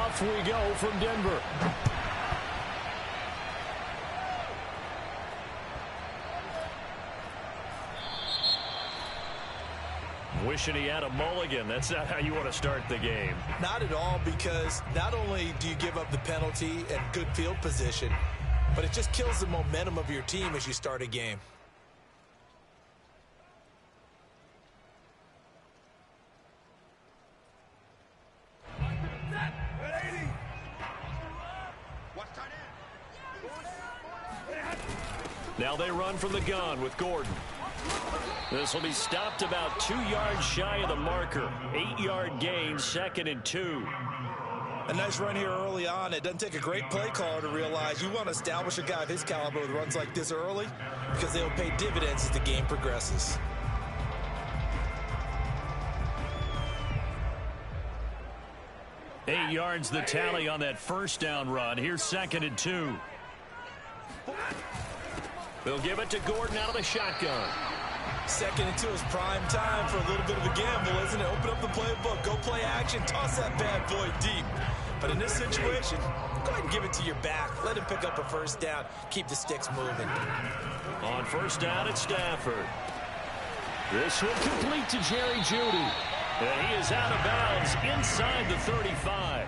Off we go from Denver. Wishing he had a mulligan. That's not how you want to start the game. Not at all, because not only do you give up the penalty and good field position, but it just kills the momentum of your team as you start a game. Now they run from the gun with Gordon. This will be stopped about 2 yards shy of the marker. 8-yard gain, 2nd and 2. A nice run here early on. It doesn't take a great play caller to realize you want to establish a guy of his caliber with runs like this early, because they'll pay dividends as the game progresses. Eight yards the tally on that first down run. Here's 2nd and 2. They'll give it to Gordon out of the shotgun. 2nd and 2 is prime time for a little bit of a gamble, isn't it? Open up the playbook, go play action, toss that bad boy deep. But in this situation, go ahead and give it to your back. Let him pick up a first down. Keep the sticks moving. On first down, it's Stafford. This one complete to Jerry Jeudy. And he is out of bounds inside the 35.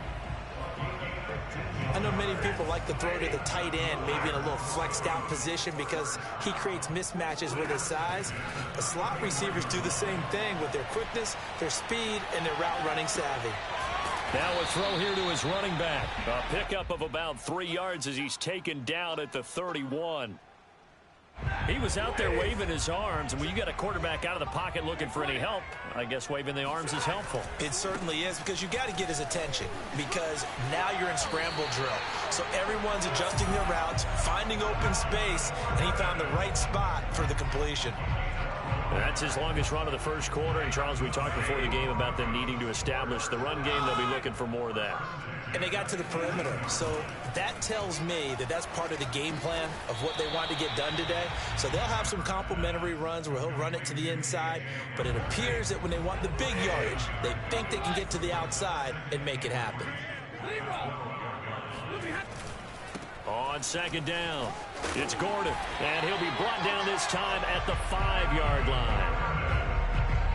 I know many people like to throw to the tight end, maybe in a little flexed out position because he creates mismatches with his size. But slot receivers do the same thing with their quickness, their speed, and their route running savvy. Now a throw here to his running back. A pickup of about 3 yards as he's taken down at the 31. He was out there waving his arms, and when you got a quarterback out of the pocket looking for any help, I guess waving the arms is helpful. It certainly is, because you got to get his attention, because now you're in scramble drill. So everyone's adjusting their routes, finding open space, and he found the right spot for the completion. That's his longest run of the first quarter. And, Charles, we talked before the game about them needing to establish the run game. They'll be looking for more of that. And they got to the perimeter. So that tells me that that's part of the game plan of what they want to get done today. So they'll have some complementary runs where he'll run it to the inside. But it appears that when they want the big yardage, they think they can get to the outside and make it happen. On 2nd down, it's Gordon. And he'll be brought down this time at the 5-yard line.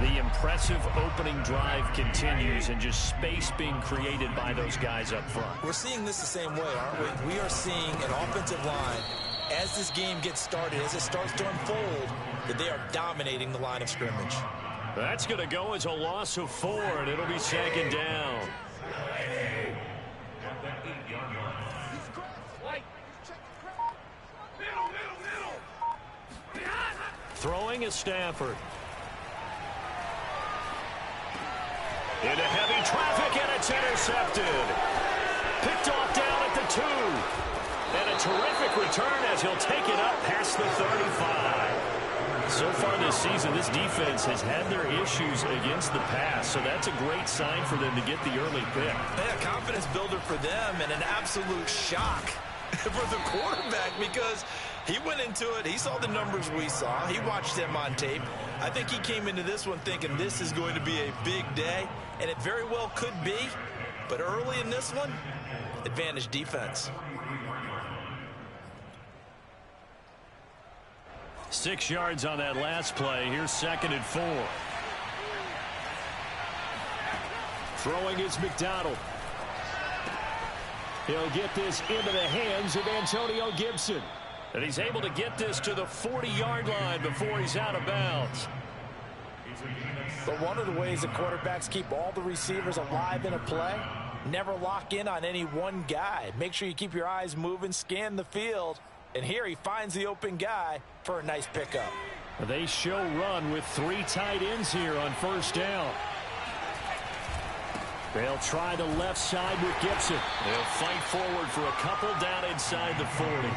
The impressive opening drive continues, and just space being created by those guys up front. We're seeing this the same way, aren't we? We are seeing an offensive line, as this game gets started, as it starts to unfold, that they are dominating the line of scrimmage. That's going to go as a loss of 4, and it'll be 2nd down. Throwing is Stafford. Into heavy traffic, and it's intercepted. Picked off down at the 2. And a terrific return as he'll take it up past the 35. So far this season, this defense has had their issues against the pass, so that's a great sign for them to get the early pick. Yeah, confidence builder for them, and an absolute shock for the quarterback, because he went into it, he saw the numbers we saw, he watched them on tape. I think he came into this one thinking this is going to be a big day, and it very well could be, but early in this one, advantage defense. 6 yards on that last play. Here's 2nd and 4. Throwing is McDonald. He'll get this into the hands of Antonio Gibson. And he's able to get this to the 40-yard line before he's out of bounds. But one of the ways that quarterbacks keep all the receivers alive in a play, never lock in on any one guy. Make sure you keep your eyes moving, scan the field. And here he finds the open guy for a nice pickup. They show run with 3 tight ends here on first down. They'll try the left side with Gibson. They'll fight forward for a couple down inside the 40.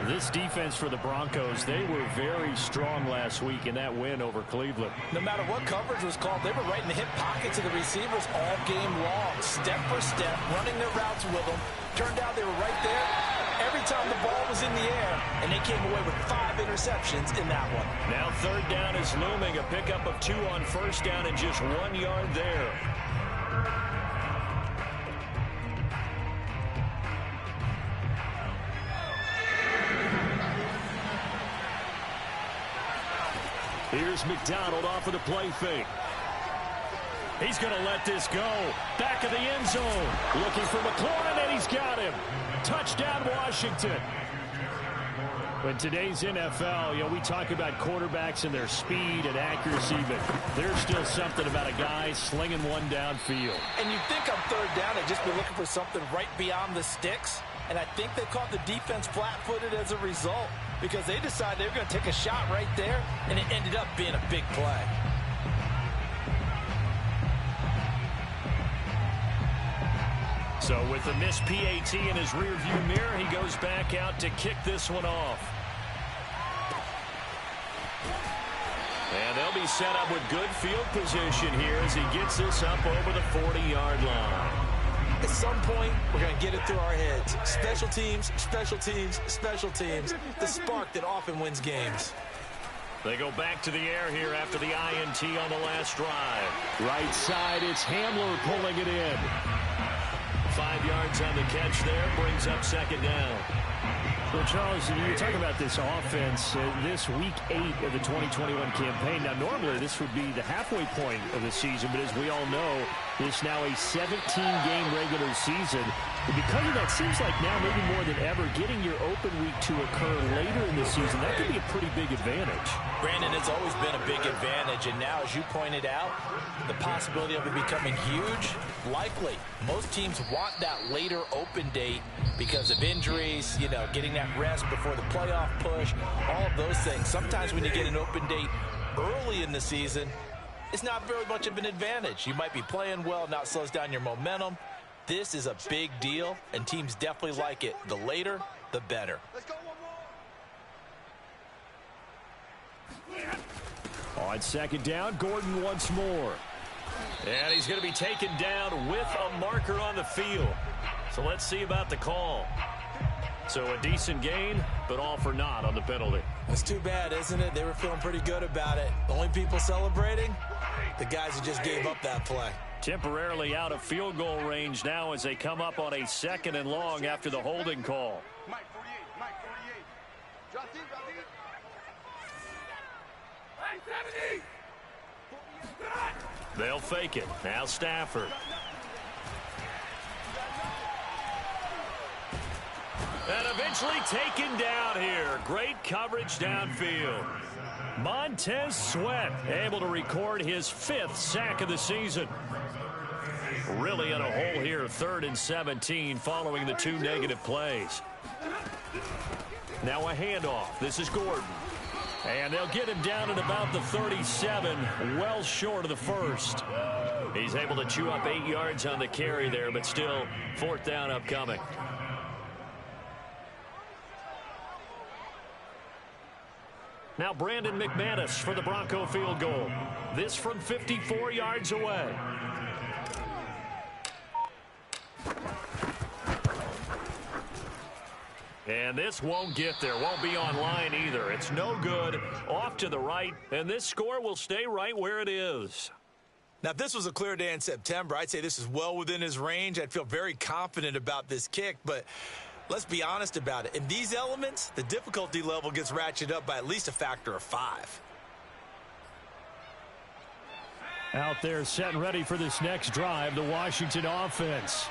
This defense for the Broncos, they were very strong last week in that win over Cleveland. No matter what coverage was called, they were right in the hip pockets of the receivers all game long, step for step, running their routes with them. Turned out they were right there every time the ball was in the air, and they came away with 5 interceptions in that one. Now 3rd down is looming, a pickup of 2 on first down and just 1 yard there. Here's McDonald off of the play fake. He's going to let this go. Back of the end zone. Looking for McLaurin, and he's got him. Touchdown, Washington. In today's NFL, we talk about quarterbacks and their speed and accuracy, but there's still something about a guy slinging one downfield. And you think on third down, they'd just be looking for something right beyond the sticks. And I think they caught the defense flat-footed as a result because they decided they were going to take a shot right there, and it ended up being a big play. So with the missed PAT in his rearview mirror, he goes back out to kick this one off. And they'll be set up with good field position here as he gets this up over the 40-yard line. At some point, we're going to get it through our heads. Special teams, special teams, special teams. The spark that often wins games. They go back to the air here after the INT on the last drive. Right side, it's Hamler pulling it in. 5 yards on the catch there, brings up second down. Well, Charles, you talk about this offense, this week 8 of the 2021 campaign. Now, normally this would be the halfway point of the season, but as we all know, it's now a 17-game regular season. And because of that, seems like now maybe more than ever, getting your open week to occur later in the season, that could be a pretty big advantage. Brandon, it's always been a big advantage, and now, as you pointed out, the possibility of it becoming huge, likely. Most teams want that later open date because of injuries, getting that rest before the playoff push, all of those things. Sometimes when you get an open date early in the season, it's not very much of an advantage. You might be playing well, now it slows down your momentum. This is a big deal, and teams definitely like it. The later, the better. On second down, Gordon once more. And he's going to be taken down with a marker on the field. So let's see about the call. So a decent gain, but all for naught on the penalty. It's too bad, isn't it? They were feeling pretty good about it. The only people celebrating, the guys who just gave up that play. Temporarily out of field goal range now as they come up on a second and long after the holding call. They'll fake it. Now Stafford. And eventually taken down here. Great coverage downfield. Montez Sweat able to record his 5th sack of the season. Really in a hole here, 3rd and 17 following the 2 negative plays. Now a handoff. This is Gordon. And they'll get him down at about the 37, well short of the first. He's able to chew up 8 yards on the carry there, but still 4th down upcoming. Now Brandon McManus for the Bronco field goal. This from 54 yards away. And this won't get there, won't be online either. It's no good, off to the right, and this score will stay right where it is. Now, if this was a clear day in September, I'd say this is well within his range. I'd feel very confident about this kick, but let's be honest about it. In these elements, the difficulty level gets ratcheted up by at least a factor of 5. Out there set and ready for this next drive, the Washington offense.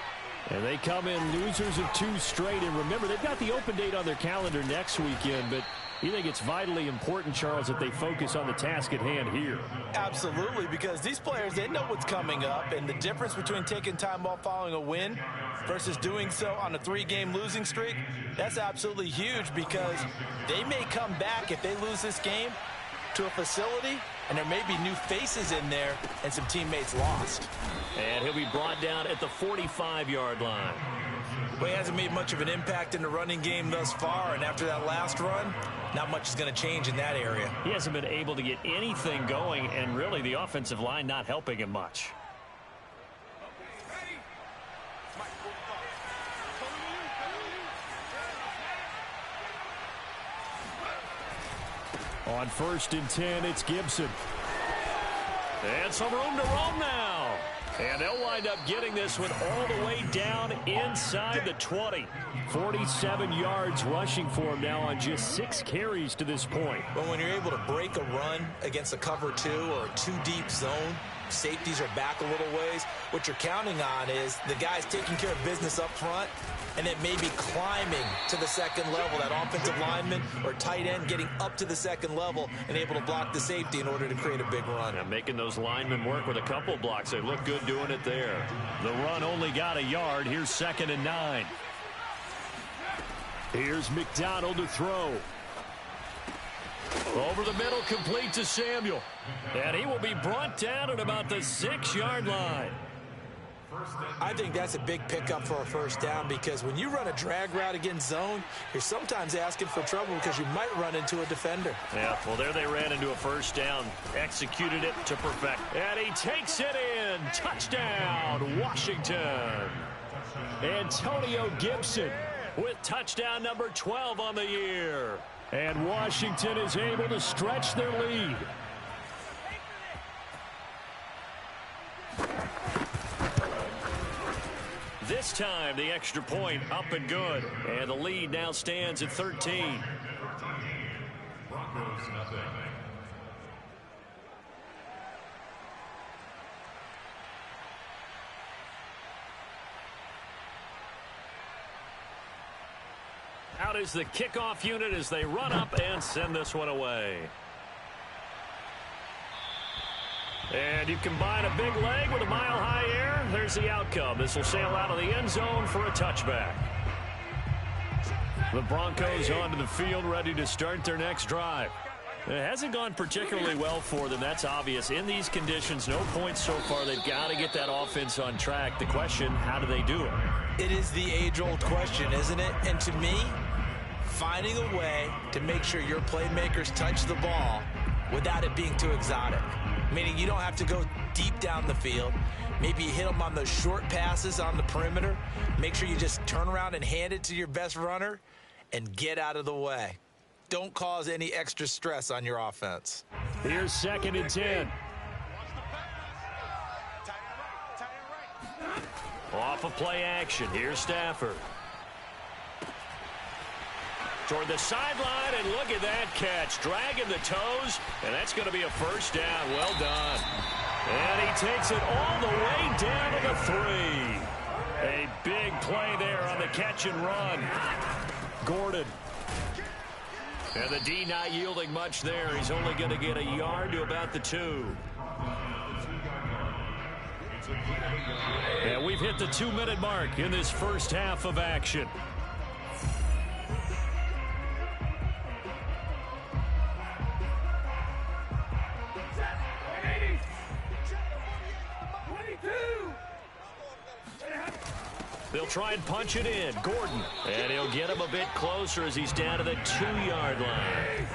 And they come in losers of 2 straight. And remember, they've got the open date on their calendar next weekend, but you think it's vitally important, Charles, that they focus on the task at hand here? Absolutely, because these players, they know what's coming up, and the difference between taking time off following a win versus doing so on a 3-game losing streak, that's absolutely huge because they may come back if they lose this game to a facility, and there may be new faces in there and some teammates lost. And he'll be brought down at the 45-yard line. Well, he hasn't made much of an impact in the running game thus far, and after that last run, not much is going to change in that area. He hasn't been able to get anything going, and really the offensive line not helping him much. On 1st and 10, it's Gibson. And some room to roam now. And they'll wind up getting this one all the way down inside the 20. 47 yards rushing for him now on just 6 carries to this point. But when you're able to break a run against a cover 2 or a 2-deep zone, safeties are back a little ways. What you're counting on is the guys taking care of business up front and then maybe climbing to the second level, that offensive lineman or tight end getting up to the second level and able to block the safety in order to create a big run. Yeah, making those linemen work with a couple blocks. They look good doing it there. The run only got a yard. Here's 2nd and 9. Here's McDonald to throw. Over the middle, complete to Samuel. And he will be brought down at about the 6-yard line. I think that's a big pickup for a first down because when you run a drag route against zone, you're sometimes asking for trouble because you might run into a defender. Yeah, well, there they ran into a first down. Executed it to perfect. And he takes it in. Touchdown, Washington. Antonio Gibson with touchdown number 12 on the year. And Washington is able to stretch their lead. This time, the extra point up and good. And the lead now stands at 13. Broncos, nothing. Out is the kickoff unit as they run up and send this one away. And you combine a big leg with a mile-high air. There's the outcome. This will sail out of the end zone for a touchback. The Broncos onto the field, ready to start their next drive. It hasn't gone particularly well for them. That's obvious. In these conditions, no points so far. They've got to get that offense on track. The question, how do they do it? It is the age-old question, isn't it? And to me, finding a way to make sure your playmakers touch the ball without it being too exotic. Meaning you don't have to go deep down the field. Maybe you hit them on those short passes on the perimeter. Make sure you just turn around and hand it to your best runner and get out of the way. Don't cause any extra stress on your offense. Here's 2nd and 10. Off of play action. Here's Stafford. Toward the sideline, and look at that catch. Dragging the toes, and that's going to be a first down. Well done. And he takes it all the way down to the 3. A big play there on the catch and run. Gordon. And the D not yielding much there. He's only going to get a yard to about the 2. And we've hit the 2-minute mark in this first half of action. They'll try and punch it in. Gordon. And he'll get him a bit closer as he's down to the 2-yard line.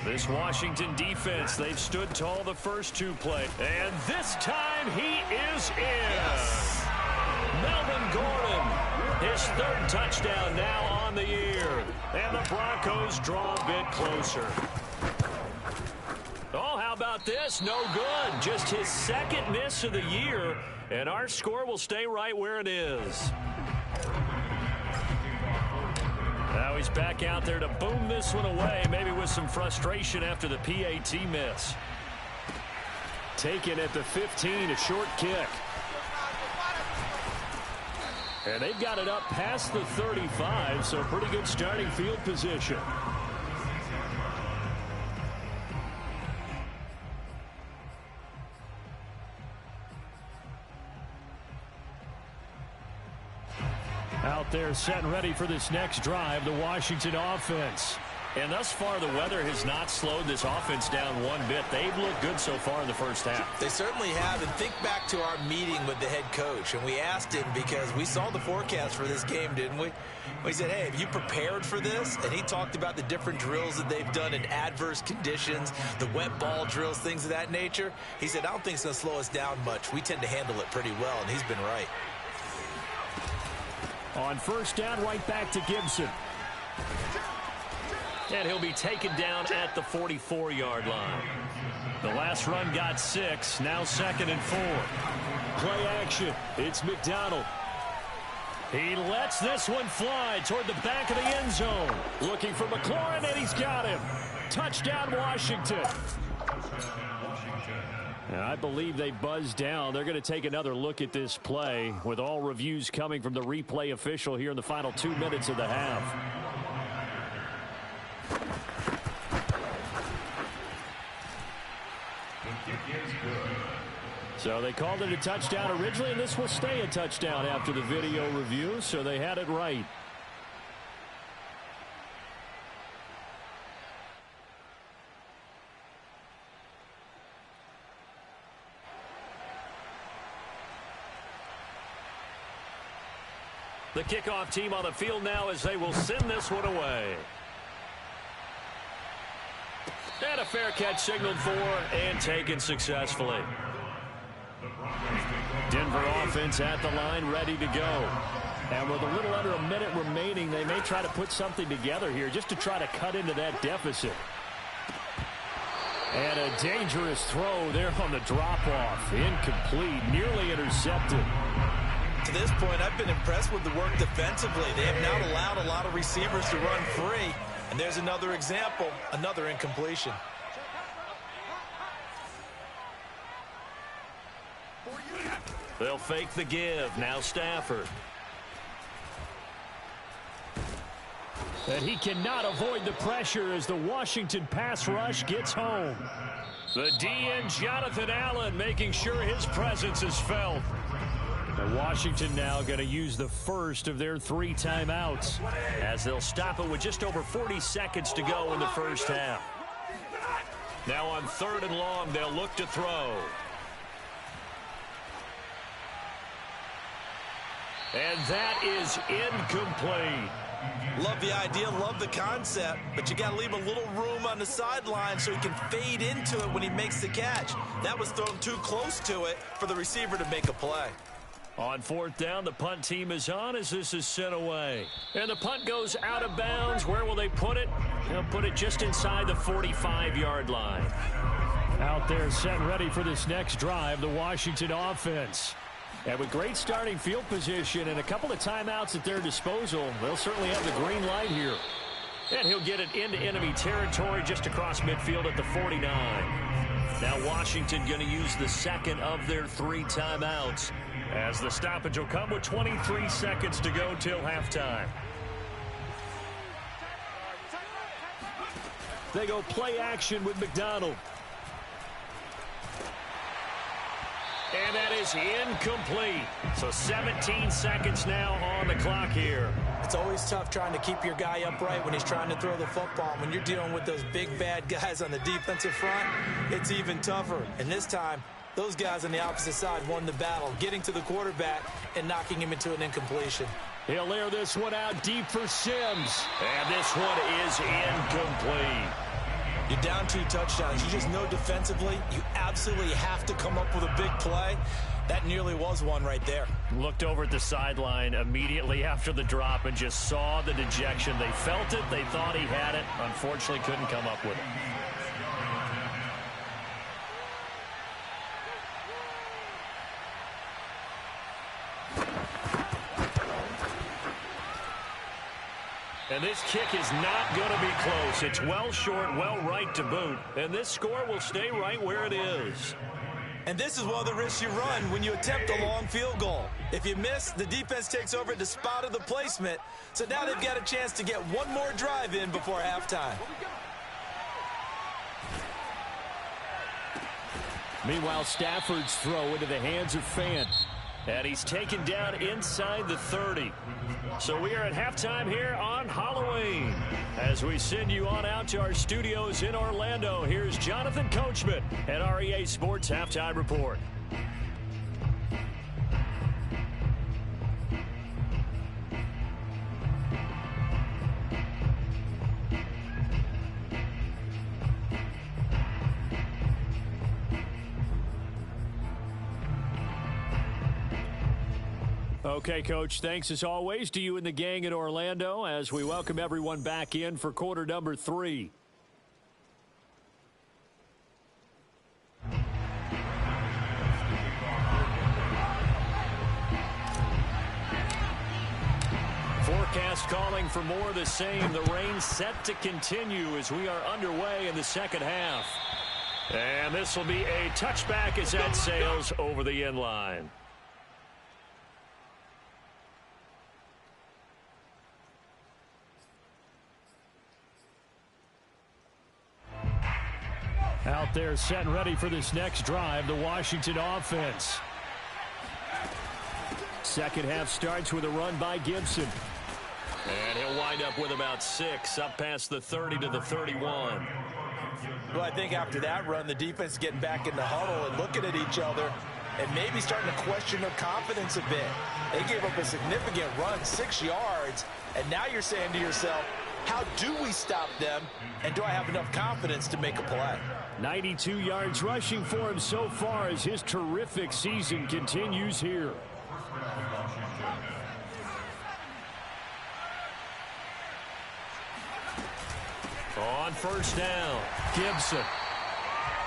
This Washington defense, they've stood tall the first 2 plays. And this time he is in. Yes. Melvin Gordon, his 3rd touchdown now on the year. And the Broncos draw a bit closer. Oh, how about this? No good. Just his 2nd miss of the year. And our score will stay right where it is. Now he's back out there to boom this one away, maybe with some frustration after the PAT miss. Taken at the 15, a short kick. And they've got it up past the 35, so pretty good starting field position. Out there set and ready for this next drive, the Washington offense. And thus far, the weather has not slowed this offense down one bit. They've looked good so far in the first half. They certainly have. And think back to our meeting with the head coach. And we asked him because we saw the forecast for this game, didn't we? We said, hey, have you prepared for this? And he talked about the different drills that they've done in adverse conditions, the wet ball drills, things of that nature. He said, I don't think it's going to slow us down much. We tend to handle it pretty well, and he's been right. On first down, right back to Gibson. And he'll be taken down at the 44-yard line. The last run got 6, now 2nd and 4. Play action. It's McDonald. He lets this one fly toward the back of the end zone. Looking for McLaurin, and he's got him. Touchdown, Washington. And I believe they buzzed down. They're going to take another look at this play with all reviews coming from the replay official here in the final 2 minutes of the half. So they called it a touchdown originally, and this will stay a touchdown after the video review, so they had it right. The kickoff team on the field now as they will send this one away. And a fair catch signaled for and taken successfully. Denver offense at the line, ready to go. And with a little under a minute remaining, they may try to put something together here just to try to cut into that deficit. And a dangerous throw there on the drop-off. Incomplete, nearly intercepted. To this point, I've been impressed with the work defensively. They have not allowed a lot of receivers to run free. And there's another example, another incompletion. They'll fake the give. Now Stafford. And he cannot avoid the pressure as the Washington pass rush gets home. The DN Jonathan Allen making sure his presence is felt. And Washington now going to use the first of their 3 timeouts as they'll stop it with just over 40 seconds to go in the first half. Now on 3rd and long, they'll look to throw. And that is incomplete. Love the idea, love the concept, but you got to leave a little room on the sideline so he can fade into it when he makes the catch. That was thrown too close to it for the receiver to make a play. On 4th down, the punt team is on as this is sent away. And the punt goes out of bounds. Where will they put it? They'll put it just inside the 45-yard line. Out there set and ready for this next drive, the Washington offense. And with great starting field position and a couple of timeouts at their disposal, they'll certainly have the green light here. And he'll get it into enemy territory just across midfield at the 49. Now Washington going to use the second of their 3 timeouts as the stoppage will come with 23 seconds to go till halftime. They go play action with McDonald. And that is incomplete. So 17 seconds now on the clock here. It's always tough trying to keep your guy upright when he's trying to throw the football. When you're dealing with those big, bad guys on the defensive front, it's even tougher. And this time, those guys on the opposite side won the battle, getting to the quarterback and knocking him into an incompletion. He'll air this one out deep for Sims. And this one is incomplete. You're down 2 touchdowns. You just know defensively you absolutely have to come up with a big play. That nearly was one right there. Looked over at the sideline immediately after the drop and just saw the dejection. They felt it. They thought he had it. Unfortunately, couldn't come up with it. And this kick is not going to be close. It's well short, well right to boot. And this score will stay right where it is. And this is one of the risks you run when you attempt a long field goal. If you miss, the defense takes over at the spot of the placement. So now they've got a chance to get one more drive in before halftime. Meanwhile, Stafford's throw into the hands of Fant. And he's taken down inside the 30. So we are at halftime here on Halloween. As we send you on out to our studios in Orlando, here's Jonathan Coachman at REA Sports Halftime Report. Okay, Coach, thanks as always to you and the gang in Orlando as we welcome everyone back in for quarter number 3. Forecast calling for more of the same. The rain set to continue as we are underway in the second half. And this will be a touchback as that sails over the end line. Out there set and ready for this next drive, the Washington offense. Second half starts with a run by Gibson. And he'll wind up with about 6, up past the 30 to the 31. Well, I think after that run, the defense is getting back in the huddle and looking at each other and maybe starting to question their confidence a bit. They gave up a significant run, 6 yards, and now you're saying to yourself, how do we stop them, and do I have enough confidence to make a play? 92 yards rushing for him so far as his terrific season continues here. On first down, Gibson.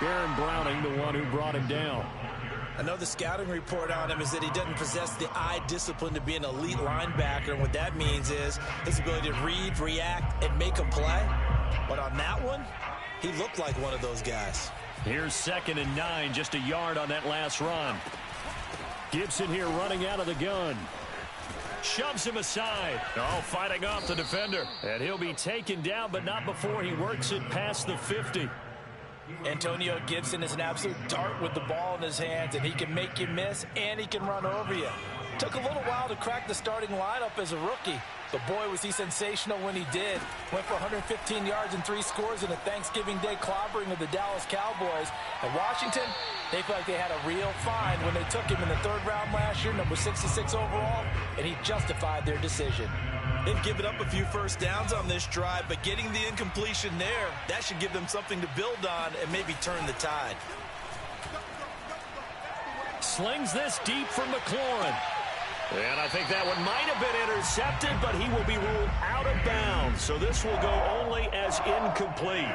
Aaron Browning, the one who brought him down. I know the scouting report on him is that he doesn't possess the eye discipline to be an elite linebacker, and what that means is his ability to read, react, and make a play. But on that one, he looked like one of those guys. Here's 2nd and 9, just a yard on that last run. Gibson here running out of the gun. Shoves him aside. Oh, fighting off the defender. And he'll be taken down, but not before he works it past the 50. Antonio Gibson is an absolute dart with the ball in his hands, and he can make you miss, and he can run over you. Took a little while to crack the starting lineup as a rookie, but boy, was he sensational when he did. Went for 115 yards and 3 scores in a Thanksgiving Day clobbering of the Dallas Cowboys. And Washington, they felt like they had a real find when they took him in the 3rd round last year, number 66 overall, and he justified their decision. They've given up a few first downs on this drive, but getting the incompletion there, that should give them something to build on and maybe turn the tide. Slings this deep from McLaurin. And I think that one might have been intercepted, but he will be ruled out of bounds. So this will go only as incomplete.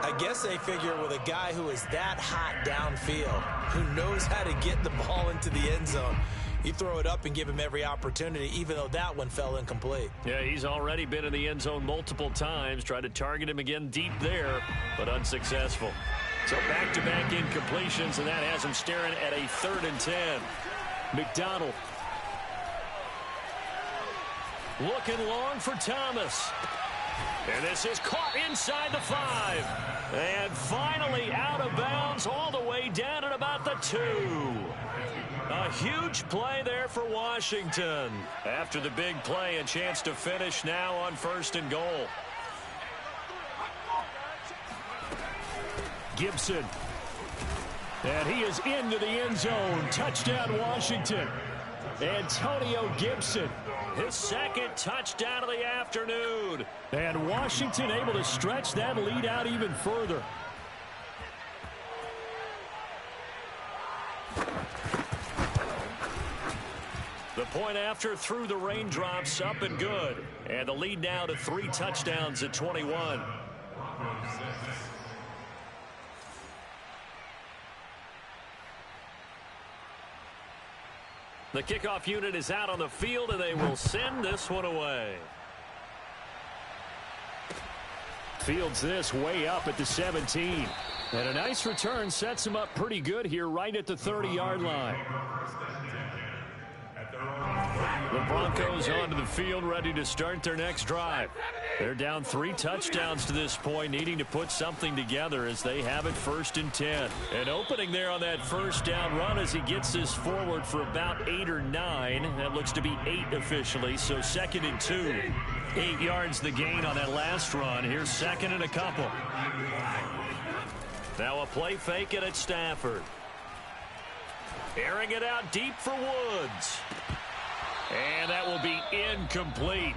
I guess they figure with a guy who is that hot downfield, who knows how to get the ball into the end zone, you throw it up and give him every opportunity, even though that one fell incomplete. Yeah, he's already been in the end zone multiple times. Tried to target him again deep there, but unsuccessful. So back-to-back incompletions, and that has him staring at a 3rd and 10. McDonald. Looking long for Thomas. And this is caught inside the 5. And finally out of bounds all the way down at about the 2. A huge play there for Washington. After the big play, a chance to finish now on 1st and goal. Gibson. And he is into the end zone. Touchdown, Washington. Antonio Gibson, his 2nd touchdown of the afternoon. And Washington able to stretch that lead out even further. The point after through the raindrops, up and good. And the lead now to 3 touchdowns at 21. The kickoff unit is out on the field, and they will send this one away. Fields this way up at the 17. And a nice return sets him up pretty good here right at the 30-yard line. The Broncos onto the field, ready to start their next drive. They're down 3 touchdowns to this point, needing to put something together as they have it 1st and 10. An opening there on that first down run as he gets this forward for about 8 or 9. That looks to be 8 officially, so 2nd and 2. 8 yards the gain on that last run. Here's 2nd and a couple. Now a play fake it at Stafford. Airing it out deep for Woods. And that will be incomplete.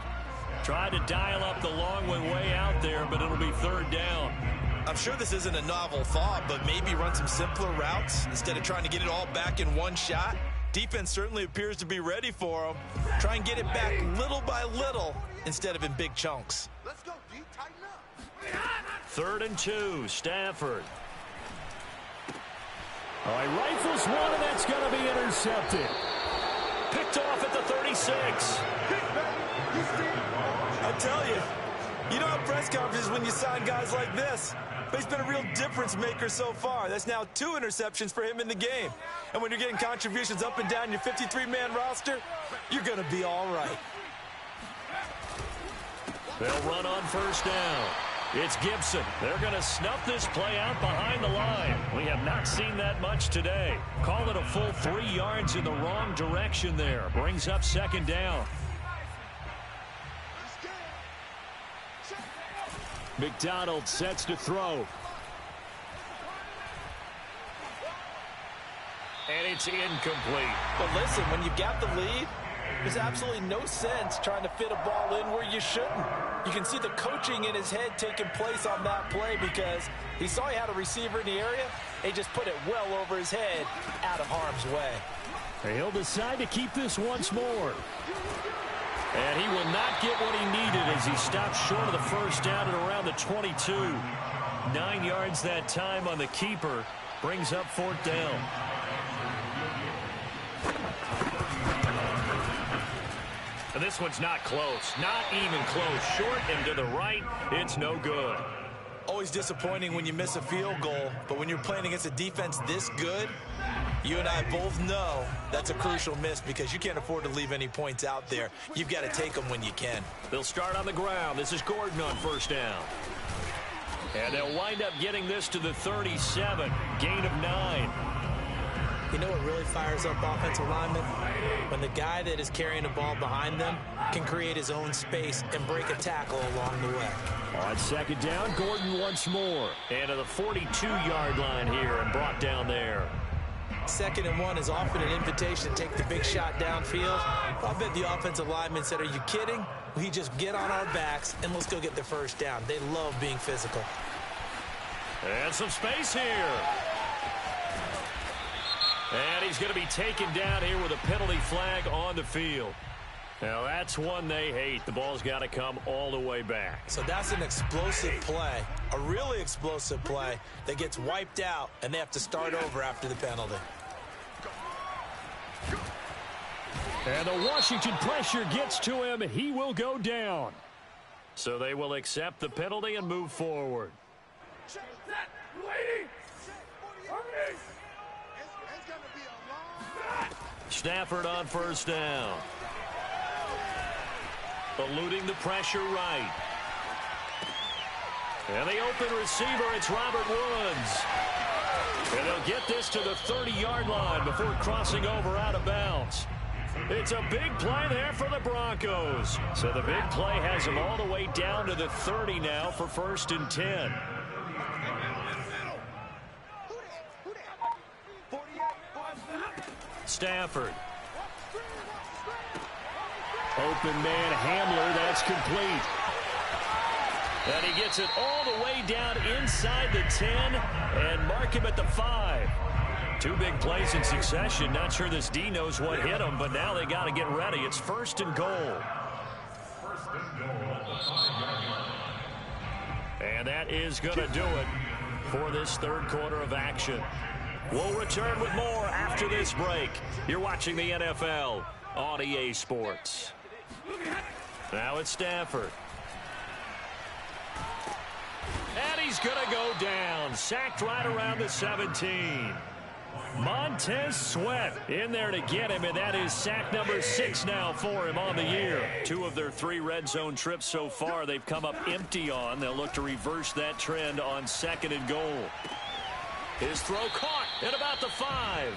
Tried to dial up the long one way out there, but it'll be 3rd down. I'm sure this isn't a novel thought, but maybe run some simpler routes instead of trying to get it all back in one shot. Defense certainly appears to be ready for him. Try and get it back little by little instead of in big chunks. Let's go, D. Tighten up. 3rd and 2, Stafford. All right, rifles one, and that's going to be intercepted. Picked off at the 36. I tell you, you don't have press conferences when you sign guys like this. But he's been a real difference maker so far. That's now 2 interceptions for him in the game. And when you're getting contributions up and down your 53-man roster, you're going to be all right. They'll run on 1st down. It's Gibson. They're going to snuff this play out behind the line. We have not seen that much today. Call it a full 3 yards in the wrong direction there. Brings up 2nd down. McDonald sets to throw. And it's incomplete. But listen, when you've got the lead, there's absolutely no sense trying to fit a ball in where you shouldn't. You can see the coaching in his head taking place on that play because he saw he had a receiver in the area. He just put it well over his head out of harm's way. He'll decide to keep this once more. And he will not get what he needed as he stops short of the 1st down at around the 22. 9 yards that time on the keeper. Brings up 4th down. And this one's not close. Not even close. Short and to the right. It's no good. Always disappointing when you miss a field goal. But when you're playing against a defense this good, you and I both know that's a crucial miss because you can't afford to leave any points out there. You've got to take them when you can. They'll start on the ground. This is Gordon on 1st down. And they'll wind up getting this to the 37. Gain of 9. You know what really fires up offensive linemen? When the guy that is carrying the ball behind them can create his own space and break a tackle along the way. On 2nd down, Gordon once more. And to the 42-yard line here and brought down there. 2nd and 1 is often an invitation to take the big shot downfield. I bet the offensive lineman said, are you kidding? We just get on our backs and let's go get the 1st down. They love being physical. And some space here. And he's going to be taken down here with a penalty flag on the field. Now that's one they hate. The ball's got to come all the way back. So that's an explosive play, a really explosive play that gets wiped out, and they have to start over after the penalty. And the Washington pressure gets to him. He will go down. So they will accept the penalty and move forward. Stafford on 1st down. Eluding the pressure right. And the open receiver, it's Robert Woods. And they'll get this to the 30-yard line before crossing over out of bounds. It's a big play there for the Broncos. So the big play has them all the way down to the 30 now for 1st and 10. Stafford. Open man Hamler, that's complete. And he gets it all the way down inside the 10 and mark him at the 5. 2 big plays in succession. Not sure this D knows what hit him, but now they got to get ready. It's 1st and goal. And that is going to do it for this 3rd quarter of action. We'll return with more after this break. You're watching the NFL on EA Sports. Now it's Stafford. And he's going to go down. Sacked right around the 17. Montez Sweat in there to get him, and that is sack number 6 now for him on the year. 2 of their 3 red zone trips so far they've come up empty on. They'll look to reverse that trend on 2nd and goal. His throw caught at about the 5.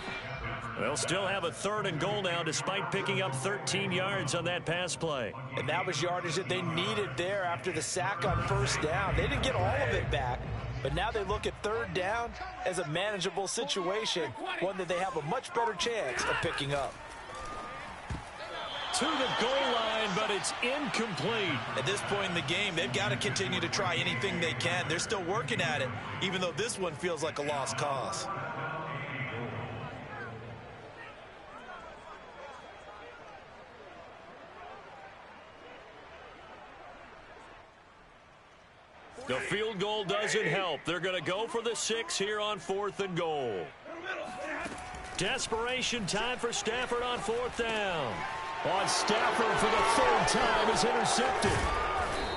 They'll still have a 3rd and goal now despite picking up 13 yards on that pass play. And that was yardage that they needed there after the sack on 1st down. They didn't get all of it back, but now they look at 3rd down as a manageable situation, one that they have a much better chance of picking up. To the goal line, but it's incomplete. At this point in the game, they've got to continue to try anything they can. They're still working at it, even though this one feels like a lost cause. The field goal doesn't help. They're going to go for the 6 here on 4th and goal. Desperation time for Stafford on 4th down. On Stafford for the 3rd time is intercepted.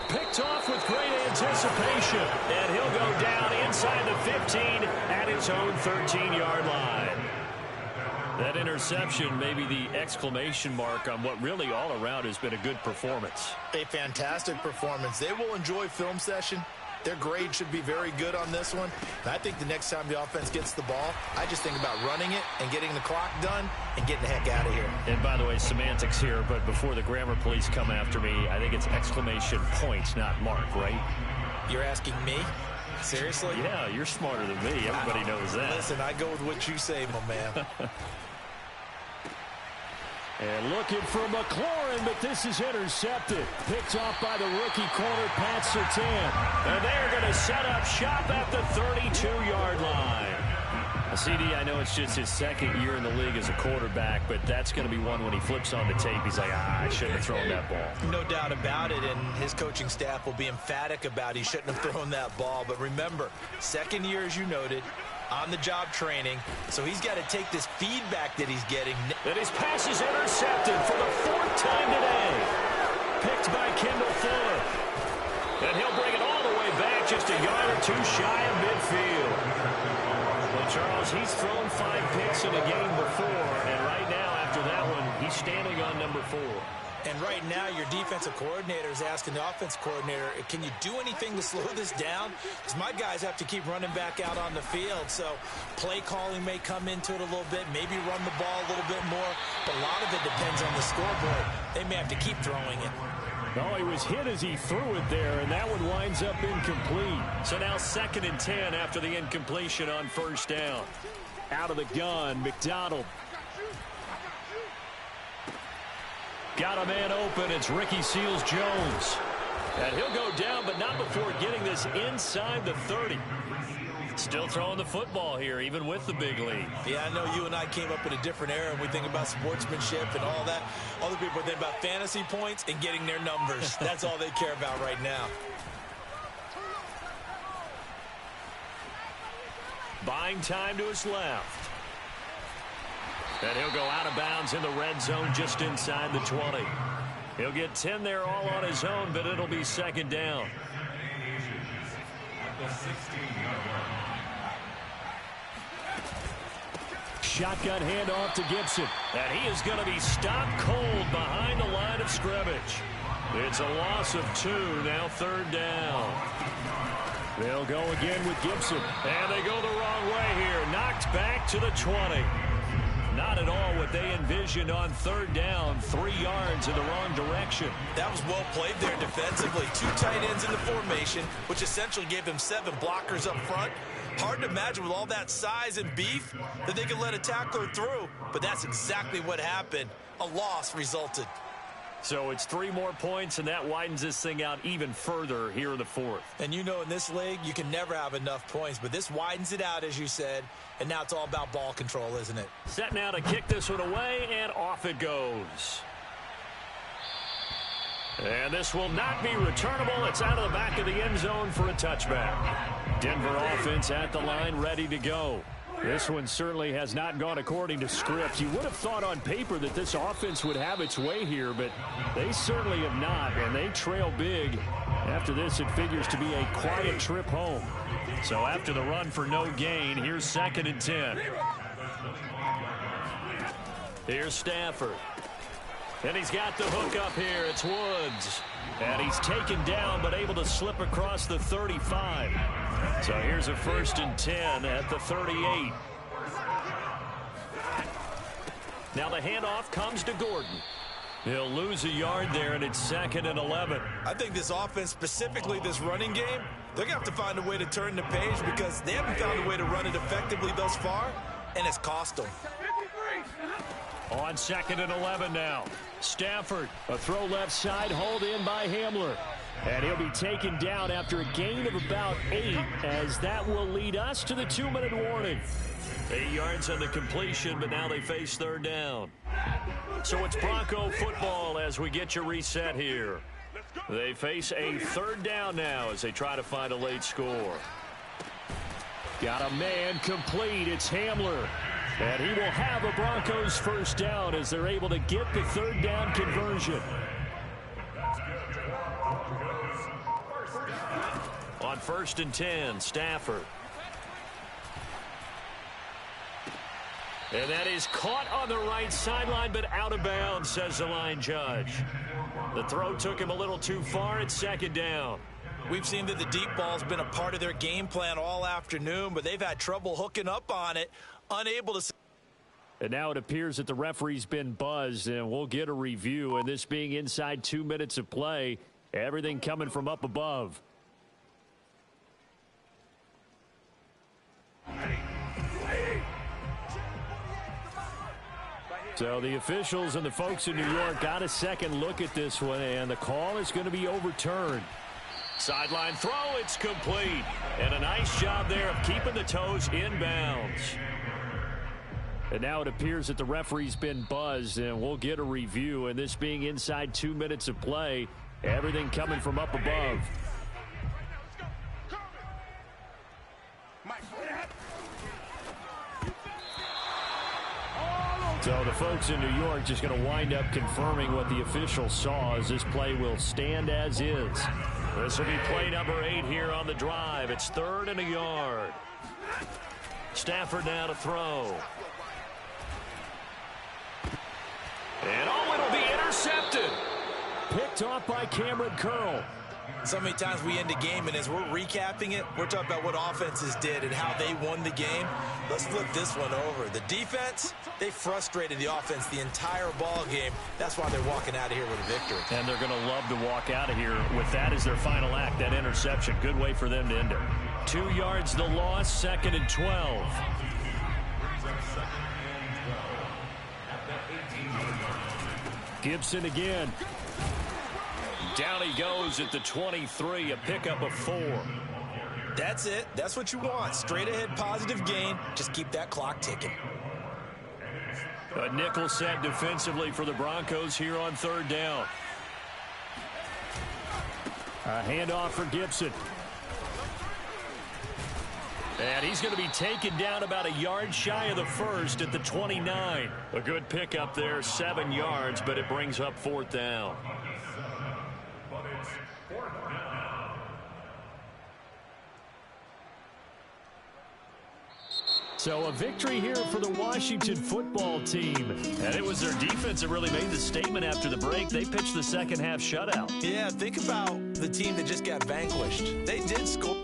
Picked off with great anticipation. And he'll go down inside the 15 at his own 13-yard line. That interception may be the exclamation mark on what really all around has been a good performance. A fantastic performance. They will enjoy film session. Their grade should be very good on this one. And I think the next time the offense gets the ball, I just think about running it and getting the clock done and getting the heck out of here. And by the way, semantics here, but before the grammar police come after me, I think it's exclamation point, not mark, right? You're asking me? Seriously? Yeah, you're smarter than me. Everybody knows that. Listen, I go with what you say, my man. And looking for McLaurin, but this is intercepted. Picked off by the rookie corner, Pat Surtain. And they're going to set up shop at the 32-yard line. CD, I know it's just his 2nd year in the league as a quarterback, but that's going to be one when he flips on the tape, he's like, I shouldn't have thrown that ball. No doubt about it, and his coaching staff will be emphatic about he shouldn't have thrown that ball. But remember, 2nd year, as you noted, on-the-job training, so he's got to take this feedback that he's getting. And his pass is intercepted for the 4th time today. Picked by Kendall Fuller. And he'll bring it all the way back, just a yard or 2 shy of midfield. Well, Charles, he's thrown 5 picks in a game before, and right now, after that one, he's standing on number 4. And right now, your defensive coordinator is asking the offensive coordinator, can you do anything to slow this down? Because my guys have to keep running back out on the field. So play calling may come into it a little bit, maybe run the ball a little bit more. But a lot of it depends on the scoreboard. They may have to keep throwing it. Oh, he was hit as he threw it there, and that one winds up incomplete. So now 2nd and 10 after the incompletion on 1st down. Out of the gun, McDonald. Got a man open. It's Ricky Seals-Jones. And he'll go down, but not before getting this inside the 30. Still throwing the football here, even with the big lead. Yeah, I know you and I came up in a different era, and we think about sportsmanship and all that. Other people think about fantasy points and getting their numbers. That's all they care about right now. Buying time to his left. And he'll go out of bounds in the red zone just inside the 20. He'll get 10 there all on his own, but it'll be 2nd down. Shotgun handoff to Gibson. And he is going to be stopped cold behind the line of scrimmage. It's a loss of 2, now 3rd down. They'll go again with Gibson. And they go the wrong way here. Knocked back to the 20. Not at all what they envisioned on 3rd down. 3 yards in the wrong direction. That was well played there defensively. 2 tight ends in the formation, which essentially gave them 7 blockers up front. Hard to imagine with all that size and beef that they could let a tackler through. But that's exactly what happened. A loss resulted. So it's 3 more points, and that widens this thing out even further here in the 4th. And you know in this league, you can never have enough points. But this widens it out, as you said. And now it's all about ball control, isn't it? Set now to kick this one away, and off it goes. And this will not be returnable. It's out of the back of the end zone for a touchback. Denver offense at the line, ready to go. This one certainly has not gone according to script. You would have thought on paper that this offense would have its way here, but they certainly have not, and they trail big. After this, it figures to be a quiet trip home. So after the run for no gain, here's 2nd and 10. Here's Stafford. And he's got the hook up here. It's Woods. And he's taken down, but able to slip across the 35. So here's a 1st and 10 at the 38. Now the handoff comes to Gordon. He'll lose a yard there, and it's 2nd and 11. I think this offense, specifically this running game, they're going to have to find a way to turn the page because they haven't found a way to run it effectively thus far, and it's cost them. On 2nd and 11 now. Stafford, a throw left side, hauled in by Hamler. And he'll be taken down after a gain of about 8, as that will lead us to the 2-minute warning. 8 yards on the completion, but now they face 3rd down. So it's Bronco football as we get you reset here. They face a third down now as they try to find a late score. Got a man complete. It's Hamler. And he will have a Broncos first down as they're able to get the third down conversion. On 1st and 10, Stafford. And that is caught on the right sideline, but out of bounds, says the line judge. The throw took him a little too far. It's 2nd down. We've seen that the deep ball's been a part of their game plan all afternoon, but they've had trouble hooking up on it, unable to. And now it appears that the referee's been buzzed, and we'll get a review. And this being inside 2 minutes of play, everything coming from up above. So the officials and the folks in New York got a second look at this one, and the call is going to be overturned. Sideline throw, it's complete. And a nice job there of keeping the toes in bounds. And now it appears that the referee's been buzzed, and we'll get a review. And this being inside 2 minutes of play, everything coming from up above. So the folks in New York just going to wind up confirming what the official saw, as this play will stand as is. This will be play number 8 here on the drive. It's 3rd and a yard. Stafford now to throw. And it'll be intercepted. Picked off by Cameron Curl. So many times we end a game, and as we're recapping it, we're talking about what offenses did and how they won the game. Let's flip this one over. The defense, they frustrated the offense the entire ball game. That's why they're walking out of here with a victory. And they're going to love to walk out of here with that as their final act, that interception. Good way for them to end it. 2 yards the loss, 2nd and 12. Gibson again. Down he goes at the 23, a pickup of 4. That's it. That's what you want. Straight ahead positive gain. Just keep that clock ticking. A nickel set defensively for the Broncos here on 3rd down. A handoff for Gibson. And he's going to be taken down about a yard shy of the first at the 29. A good pickup there, 7 yards, but it brings up 4th down. So a victory here for the Washington football team. And it was their defense that really made the statement after the break. They pitched the second half shutout. Yeah, think about the team that just got vanquished. They did score.